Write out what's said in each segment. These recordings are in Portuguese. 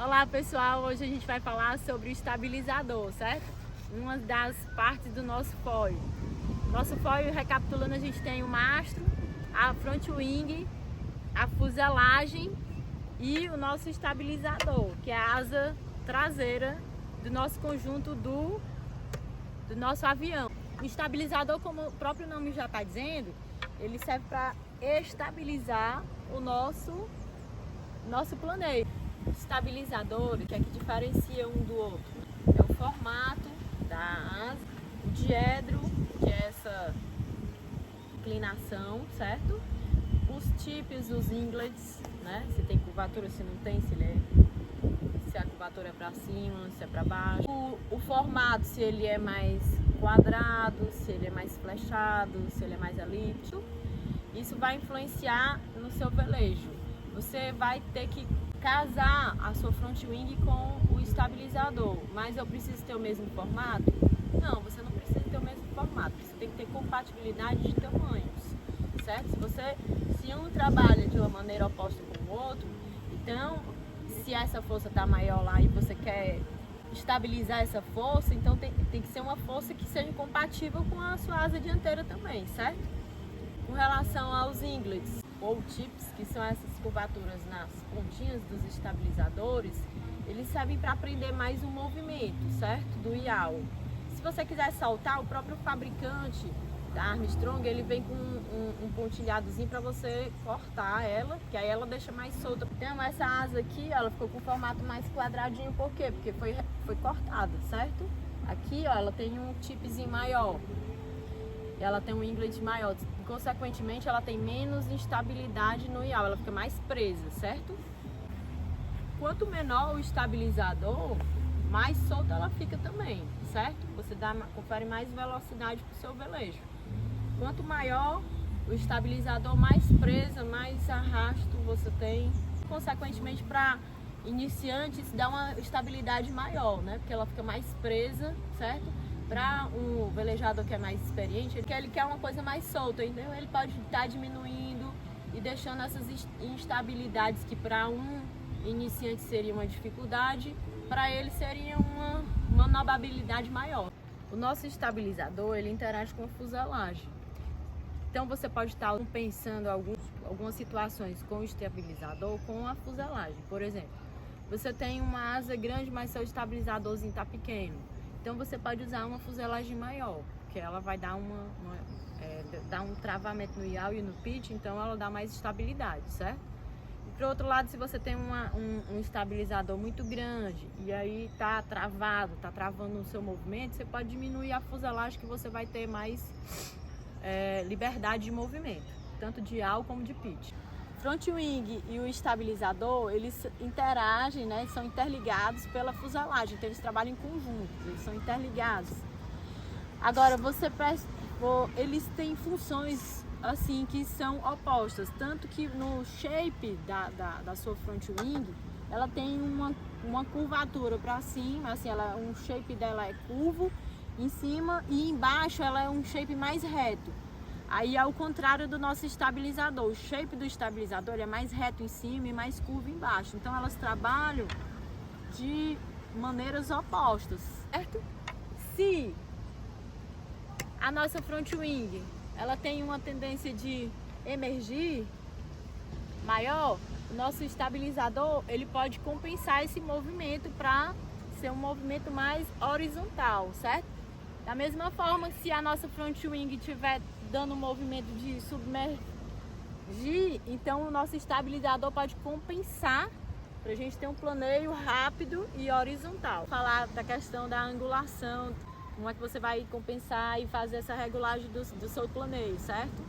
Olá pessoal, hoje a gente vai falar sobre o estabilizador, certo? Uma das partes do nosso foil. Nosso foil, recapitulando, a gente tem o mastro, a front wing, a fuselagem e o nosso estabilizador, que é a asa traseira do nosso conjunto do nosso avião. O estabilizador, como o próprio nome já está dizendo, ele serve para estabilizar o nosso planeio. Estabilizadores, o que é que diferencia um do outro? É o formato da asa, o diedro, que é essa inclinação, certo? Os tipos, os inglets, né? Se tem curvatura, se não tem, se a curvatura é para cima, se é para baixo. O formato, se ele é mais quadrado, se ele é mais flechado, se ele é mais elíptico. Isso vai influenciar no seu velejo. Você vai ter que casar a sua front wing com o estabilizador, mas eu preciso ter o mesmo formato? Não, você não precisa ter o mesmo formato, você tem que ter compatibilidade de tamanhos, certo? Se um trabalha de uma maneira oposta com o outro, então se essa força está maior lá e você quer estabilizar essa força, então tem que ser uma força que seja compatível com a sua asa dianteira também, certo? Com relação aos inglets ou tips, que são essas curvaturas nas pontinhas dos estabilizadores, eles servem para prender mais o movimento, certo? Do yaw. Se você quiser soltar, o próprio fabricante da Armstrong, ele vem com um pontilhadozinho para você cortar ela, que aí ela deixa mais solta. Então essa asa aqui, ela ficou com o formato mais quadradinho, por quê? Porque foi cortada, certo? Aqui, ó, ela tem um tipzinho maior. Ela tem um inglet maior, consequentemente ela tem menos instabilidade no yaw, ela fica mais presa, certo? Quanto menor o estabilizador, mais solta ela fica também, certo? Você confere mais velocidade para o seu velejo. Quanto maior o estabilizador, mais presa, mais arrasto você tem. Consequentemente, para iniciantes dá uma estabilidade maior, né? Porque ela fica mais presa, certo? Para um velejador que é mais experiente, ele quer uma coisa mais solta, então ele pode estar diminuindo e deixando essas instabilidades que para um iniciante seria uma dificuldade, para ele seria uma manobrabilidade maior. O nosso estabilizador, ele interage com a fuselagem. Então você pode estar pensando algumas situações com o estabilizador com a fuselagem. Por exemplo, você tem uma asa grande, mas seu estabilizadorzinho está pequeno. Então você pode usar uma fuselagem maior, que ela vai dar dar um travamento no yaw e no pitch, então ela dá mais estabilidade, certo? E por outro lado, se você tem um estabilizador muito grande e aí tá travando o seu movimento, você pode diminuir a fuselagem, que você vai ter mais liberdade de movimento, tanto de yaw como de pitch. Front wing e o estabilizador, eles interagem, né? São interligados pela fuselagem, então eles trabalham em conjunto, eles são interligados. Agora, eles têm funções assim que são opostas, tanto que no shape da sua front wing, ela tem uma curvatura para cima, assim, um shape dela é curvo em cima e embaixo ela é um shape mais reto. Aí, ao contrário do nosso estabilizador, o shape do estabilizador é mais reto em cima e mais curvo embaixo. Então, elas trabalham de maneiras opostas, certo? Se a nossa front wing, ela tem uma tendência de emergir maior, o nosso estabilizador, ele pode compensar esse movimento para ser um movimento mais horizontal, certo? Da mesma forma, se a nossa front wing tiver dando um movimento de submergir, então o nosso estabilizador pode compensar para a gente ter um planeio rápido e horizontal. Vou falar da questão da angulação, como é que você vai compensar e fazer essa regulagem do seu planeio, certo?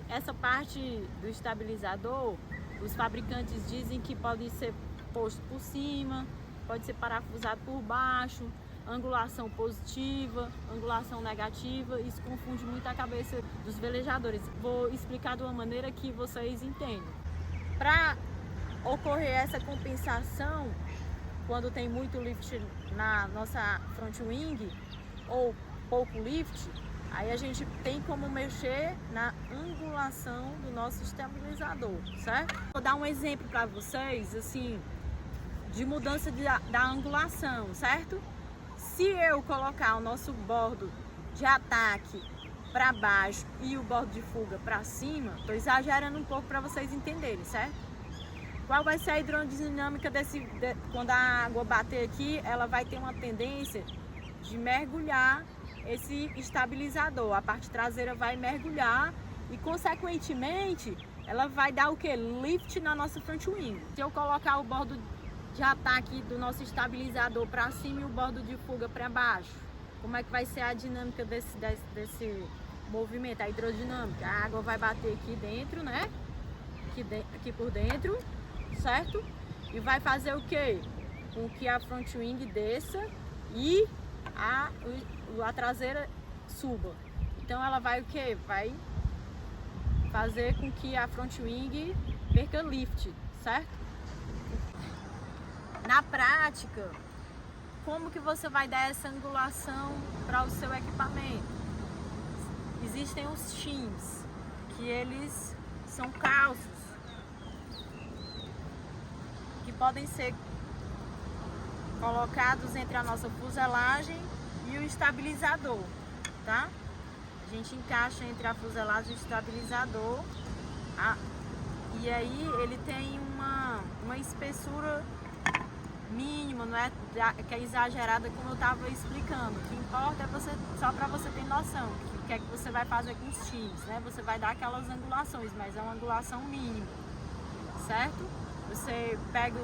Essa parte do estabilizador, os fabricantes dizem que pode ser posto por cima, pode ser parafusado por baixo, angulação positiva, angulação negativa. Isso confunde muito a cabeça dos velejadores. Vou explicar de uma maneira que vocês entendam. Para ocorrer essa compensação, quando tem muito lift na nossa front wing ou pouco lift, aí a gente tem como mexer na angulação do nosso estabilizador, certo? Vou dar um exemplo para vocês, assim, de mudança da angulação, certo? Se eu colocar o nosso bordo de ataque para baixo e o bordo de fuga para cima, estou exagerando um pouco para vocês entenderem, certo? Qual vai ser a hidrodinâmica quando a água bater aqui? Ela vai ter uma tendência de mergulhar esse estabilizador. A parte traseira vai mergulhar e, consequentemente, ela vai dar o que? Lift na nossa front wing. Se eu colocar o bordo de ataque do nosso estabilizador para cima e o bordo de fuga para baixo, como é que vai ser a dinâmica desse movimento, a hidrodinâmica? A água vai bater aqui dentro, né? Aqui por dentro, certo? E vai fazer o que? Com que a front wing desça e a traseira suba. Então ela vai o que? Vai fazer com que a front wing perca lift, certo? Na prática, como que você vai dar essa angulação para o seu equipamento? Existem os shims, que eles são calços que podem ser colocados entre a nossa fuselagem e o estabilizador, tá? A gente encaixa entre a fuselagem e o estabilizador, e aí ele tem uma espessura mínima, não é que é exagerada, como eu estava explicando. O que importa é só para você ter noção o que é que você vai fazer com os shims, né? Você vai dar aquelas angulações, mas é uma angulação mínima, certo? Você pega,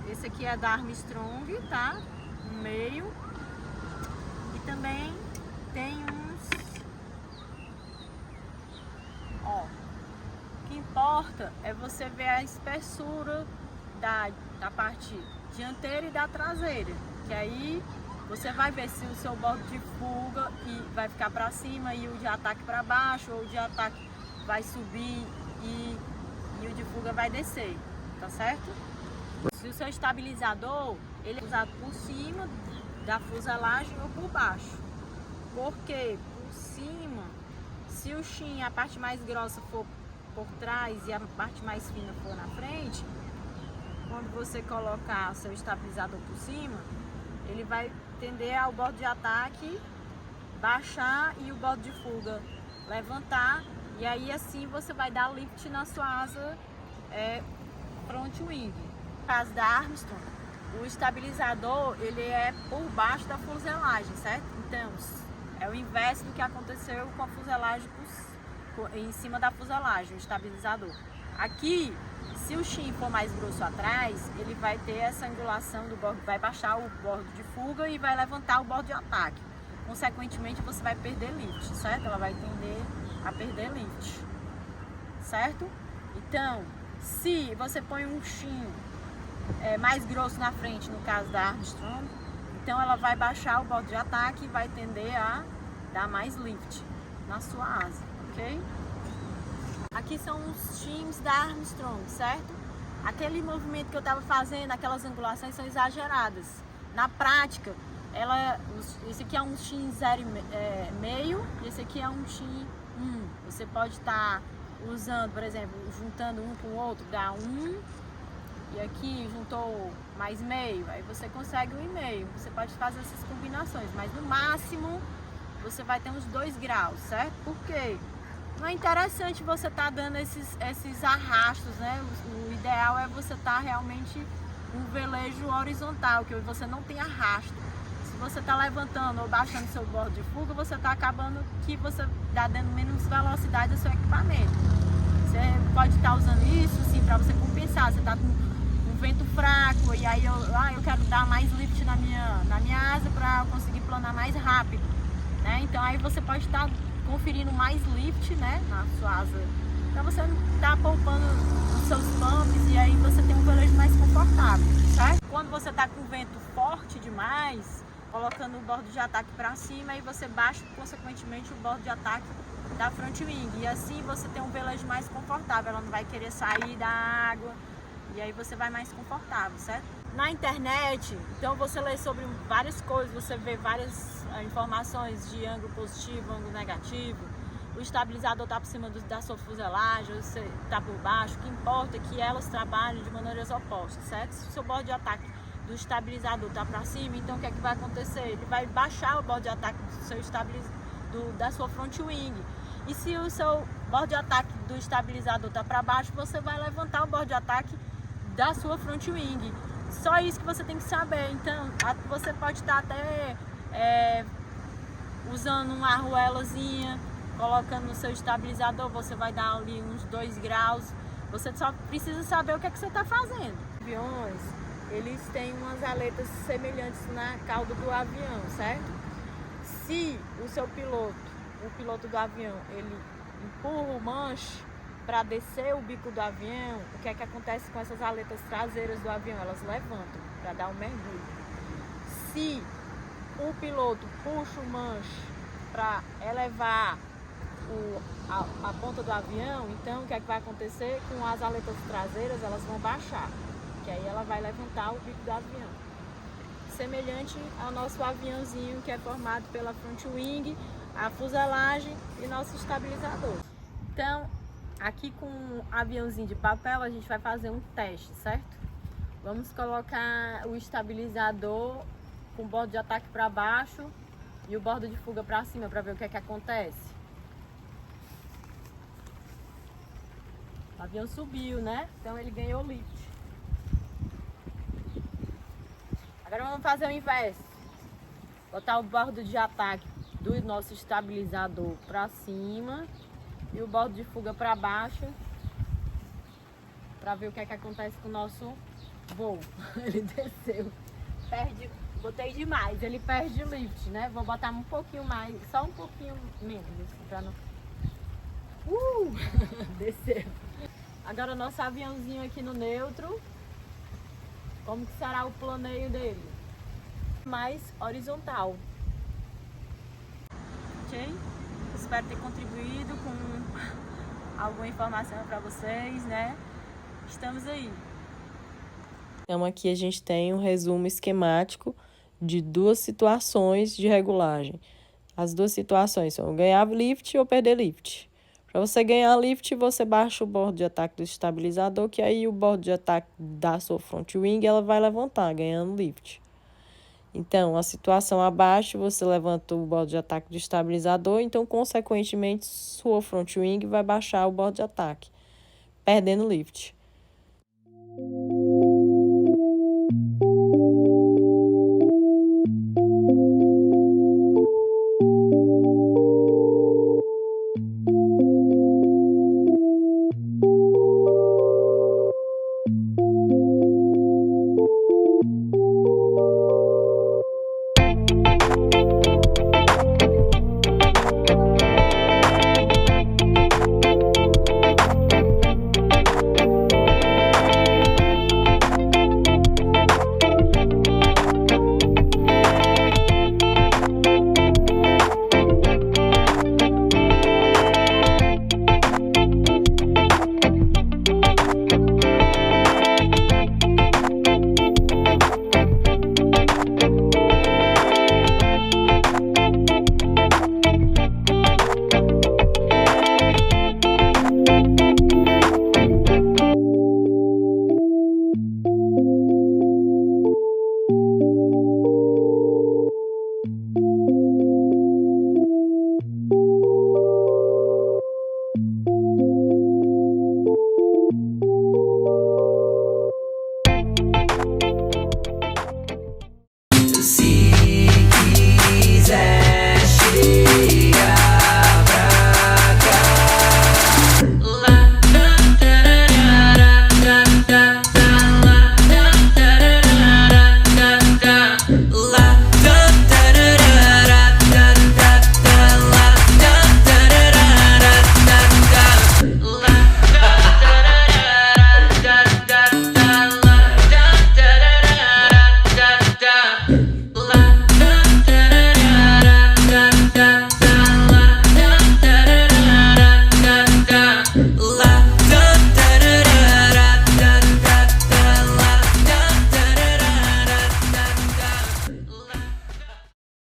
esse aqui é da Armstrong, tá? No meio. E também tem uns, ó, o que importa é você ver a espessura da parte dianteira e da traseira, que aí você vai ver se o seu bordo de fuga vai ficar para cima e o de ataque para baixo, ou o de ataque vai subir e o de fuga vai descer, tá certo? Se o seu estabilizador ele é usado por cima da fuselagem ou por baixo, porque por cima, se o shim, a parte mais grossa for por trás e a parte mais fina for na frente, quando você colocar seu estabilizador por cima, ele vai tender ao bordo de ataque baixar e o bordo de fuga levantar, e aí assim você vai dar lift na sua asa front wing. No caso da Armstrong, o estabilizador ele é por baixo da fuselagem, certo? Então é o inverso do que aconteceu com a fuselagem em cima da fuselagem, o estabilizador. Aqui, se o shim for mais grosso atrás, ele vai ter essa angulação do bordo, vai baixar o bordo de fuga e vai levantar o bordo de ataque. Consequentemente, você vai perder lift, certo? Ela vai tender a perder lift, certo? Então, se você põe um shim mais grosso na frente, no caso da Armstrong, então ela vai baixar o bordo de ataque e vai tender a dar mais lift na sua asa, ok? Aqui são os shims da Armstrong, certo? Aquele movimento que eu estava fazendo, aquelas angulações são exageradas. Na prática, esse aqui é um shim 0,5 e esse aqui é um shim 1. Você pode estar usando, por exemplo, juntando um com o outro, dá 1, e aqui juntou mais meio, aí você consegue 1,5. Você pode fazer essas combinações, mas no máximo você vai ter uns 2 graus, certo? Por quê? Não é interessante você estar dando esses arrastos, né? O ideal é você estar realmente um velejo horizontal, que você não tem arrasto. Se você está levantando ou baixando seu bordo de fuga, você está acabando que você está dando menos velocidade ao seu equipamento. Você pode estar usando isso assim, para você compensar. Você está com um vento fraco e aí eu quero dar mais lift na minha asa para conseguir planar mais rápido, né? Então aí você pode estar conferindo mais lift, né, na sua asa, para você estar poupando os seus pumps e aí você tem um velejo mais confortável, certo? Quando você está com vento forte demais, colocando o bordo de ataque para cima, aí você baixa consequentemente o bordo de ataque da front wing, e assim você tem um velejo mais confortável, ela não vai querer sair da água e aí você vai mais confortável, certo? Na internet, então você lê sobre várias coisas, você vê várias informações de ângulo positivo, ângulo negativo, o estabilizador está por cima da sua fuselagem, você está por baixo. O que importa é que elas trabalhem de maneiras opostas, certo? Se o seu bordo de ataque do estabilizador tá para cima, então o que é que vai acontecer? Ele vai baixar o bordo de ataque do seu da sua front wing. E se o seu bordo de ataque do estabilizador tá para baixo, você vai levantar o bordo de ataque da sua front wing. Só isso que você tem que saber. Então, você pode estar até usando uma arruelazinha, colocando no seu estabilizador, você vai dar ali uns 2 graus. Você só precisa saber o que é que você está fazendo. Aviões, eles têm umas aletas semelhantes na cauda do avião, certo? Se o seu o piloto do avião, ele empurra o manche para descer o bico do avião, o que é que acontece com essas aletas traseiras do avião? Elas levantam para dar um mergulho. Se o piloto puxa o manche para elevar a ponta do avião, então o que é que vai acontecer? Com as aletas traseiras, elas vão baixar, que aí ela vai levantar o bico do avião. Semelhante ao nosso aviãozinho, que é formado pela front wing, a fuselagem e nosso estabilizador. Então, aqui com um aviãozinho de papel, a gente vai fazer um teste, certo? Vamos colocar o estabilizador com o bordo de ataque para baixo e o bordo de fuga para cima, para ver o que é que acontece. O avião subiu, né? Então ele ganhou lift. Agora vamos fazer o inverso. Botar o bordo de ataque do nosso estabilizador para cima e o bordo de fuga para baixo, para ver o que é que acontece com o nosso voo. Ele desceu. Botei demais, ele perde o lift, né? Vou botar um pouquinho mais, só um pouquinho menos, assim, pra não... Desceu. Agora o nosso aviãozinho aqui no neutro. Como que será o planeio dele? Mais horizontal. Ok? Espero ter contribuído com alguma informação para vocês, né? Estamos aí. Então aqui a gente tem um resumo esquemático de 2 situações de regulagem. As 2 situações são ganhar lift ou perder lift. Para você ganhar lift, você baixa o bordo de ataque do estabilizador, que aí o bordo de ataque da sua front wing ela vai levantar, ganhando lift. Então, a situação abaixo, você levanta o bordo de ataque do estabilizador, então, consequentemente, sua front wing vai baixar o bordo de ataque, perdendo lift.